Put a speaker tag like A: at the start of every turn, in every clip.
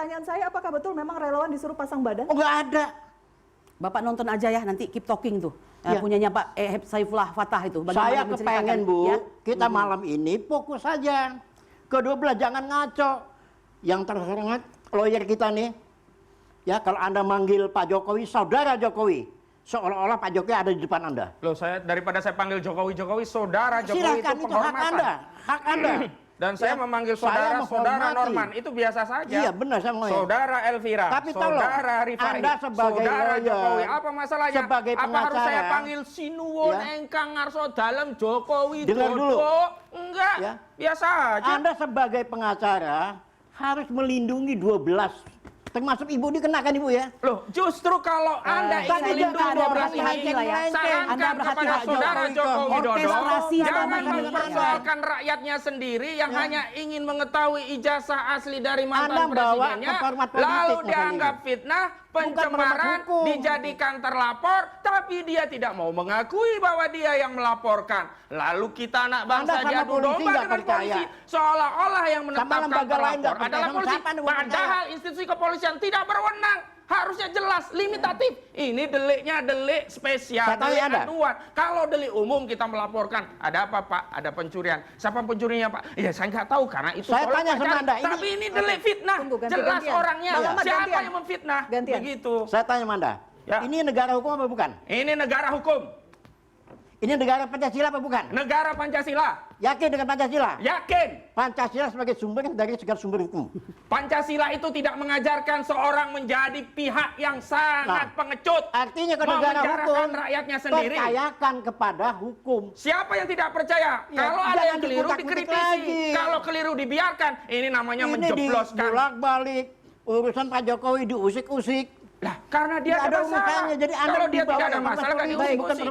A: Pertanyaan saya, apakah betul memang relawan disuruh pasang badan?
B: Oh, nggak ada.
C: Bapak nonton aja ya nanti Keep Talking tuh.
B: Ya.
C: Punyanya Pak Saifullah Fatah itu.
B: Saya kepengen, Bu,
C: ya?
B: kita malam ini fokus saja. Kedua belah jangan ngaco. Yang terhormat lawyer kita nih, ya kalau Anda manggil Pak Jokowi, saudara Jokowi, seolah-olah Pak Jokowi ada di depan Anda.
D: Loh, daripada saya panggil Jokowi, saudara Jokowi
B: Silakan,
D: itu
B: itu hak
D: penghormatan.
B: Anda, hak Anda.
D: Dan saya memanggil saudara Norman, itu biasa saja.
B: Iya, benar, saya mau.
D: Saudara Elvira,
B: tapi
D: saudara Rifai,
B: Anda sebagai
D: saudara
B: lawyer,
D: Jokowi, apa masalahnya?
B: sebagai
D: apa harus
B: pengacara,
D: saya panggil Sinuwun
B: ya,
D: engkang ngarso dalam Jokowi
B: dengar dulu.
D: Enggak,
B: Ya.
D: biasa aja.
B: Anda sebagai pengacara harus melindungi 12. Termasuk Ibu dikenakan, Ibu, ya.
D: Loh, justru kalau Anda ingin melindungi
C: Anda
D: 12 ini, sarankan kepada saudara Joko Widodo, jangan mempersoalkan rakyatnya sendiri yang hanya ingin mengetahui ijazah asli dari mantan presidennya, lalu dianggap fitnah, pencemaran, dijadikan terlapor, tapi dia tidak mau mengakui bahwa dia yang melaporkan. Lalu kita anak bangsa diadu domba dengan polisi, seolah-olah yang menetapkan terlapor adalah polisi. Padahal institusi kepolisian tidak berwenang. Harusnya jelas, limitatif. Ini deliknya delik spesial, delik aduan. Kalau delik umum kita melaporkan, ada apa Pak? Ada pencurian. Siapa pencurinya Pak? Ya saya nggak tahu karena itu
B: saya tanya sama Anda.
D: Tapi ini delik fitnah. Jelas orangnya. Siapa yang memfitnah? Begitu.
B: Saya tanya sama Anda.
D: Ya.
B: Ini negara hukum apa bukan?
D: Ini negara hukum.
B: Ini negara Pancasila apa bukan?
D: Negara Pancasila.
B: Yakin dengan Pancasila?
D: Yakin.
B: Pancasila sebagai sumber dari segala sumber hukum.
D: Pancasila itu tidak mengajarkan seorang menjadi pihak yang sangat pengecut.
B: Artinya kalau negara hukum
D: rakyatnya sendiri.
B: Percayakan kepada hukum.
D: Siapa yang tidak percaya?
B: Ya,
D: kalau ada yang keliru dikritisi. Kalau keliru dibiarkan. Ini namanya menjebloskan.
B: Ini bolak-balik. Urusan Pak Jokowi diusik-usik.
D: Lah, karena dia ada masalah.
B: Jadi
D: kalau dia tidak ada masalah, kan
B: diusik-usik.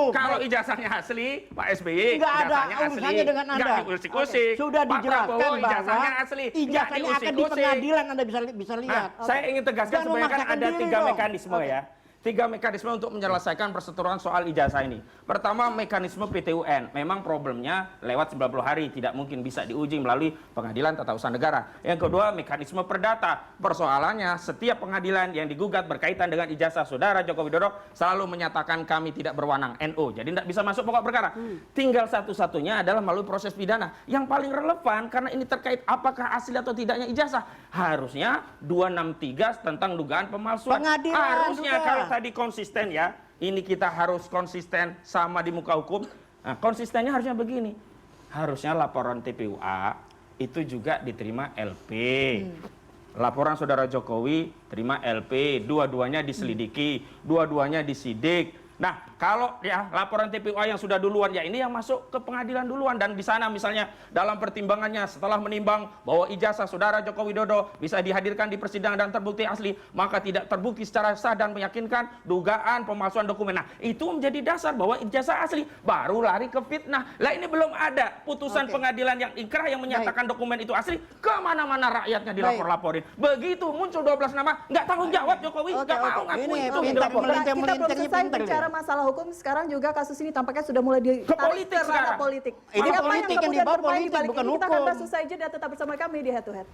D: Kalau ijazahnya asli, Pak SBY,
B: nggak ada
D: ijazahnya asli.
B: urusannya dengan Anda.
D: Nggak diusik-usik.
B: Sudah dijelaskan bahwa
D: ijazahnya asli.
B: Ijazah ini akan di pengadilan, Anda bisa lihat.
D: Saya ingin tegaskan sebenarnya kan ada 3 mekanisme ya. 3 mekanisme untuk menyelesaikan perseteruan soal ijazah ini. Pertama, mekanisme PT-UN. Memang problemnya lewat 90 hari, tidak mungkin bisa diuji melalui pengadilan tata usaha negara. Yang kedua, mekanisme perdata. Persoalannya, setiap pengadilan yang digugat berkaitan dengan ijazah saudara Joko Widodo selalu menyatakan kami tidak berwenang, NO. Jadi tidak bisa masuk pokok perkara. Tinggal satu-satunya adalah melalui proses pidana. Yang paling relevan, karena ini terkait apakah asli atau tidaknya ijazah. Harusnya 263 tentang dugaan pemalsuan.
B: Pengadilan
D: harusnya
B: juga.
D: kalau tadi konsisten ya, ini kita harus konsisten sama di muka hukum. Nah, konsistennya harusnya begini. Harusnya laporan TPUA itu juga diterima LP. Laporan saudara Jokowi terima LP, dua-duanya diselidiki, dua-duanya disidik. Nah, kalau ya laporan TPUA yang sudah duluan, ya ini yang masuk ke pengadilan duluan. Dan di sana misalnya dalam pertimbangannya setelah menimbang bahwa ijazah saudara Joko Widodo bisa dihadirkan di persidangan dan terbukti asli, maka tidak terbukti secara sah dan meyakinkan dugaan pemalsuan dokumen. Nah, itu menjadi dasar bahwa ijazah asli, baru lari ke fitnah. Lah ini belum ada putusan pengadilan yang inkrah yang menyatakan dokumen itu asli, kemana-mana rakyatnya dilapor-laporin. Begitu muncul 12 nama, nggak tanggung jawab Jokowi, nggak mau ngaku itu.
A: Kita belum selesai bicara masalah hukum, sekarang juga kasus ini tampaknya sudah mulai ditarik ke ranah politik.
B: Ini
A: Siapa
B: politik yang
A: kemudian
B: dibawa
A: bermain di
B: politik,
A: balik
B: bukan
A: ini? Kita akan
B: hukum.
A: bahas usai jeda, tetap bersama kami di Head to Head.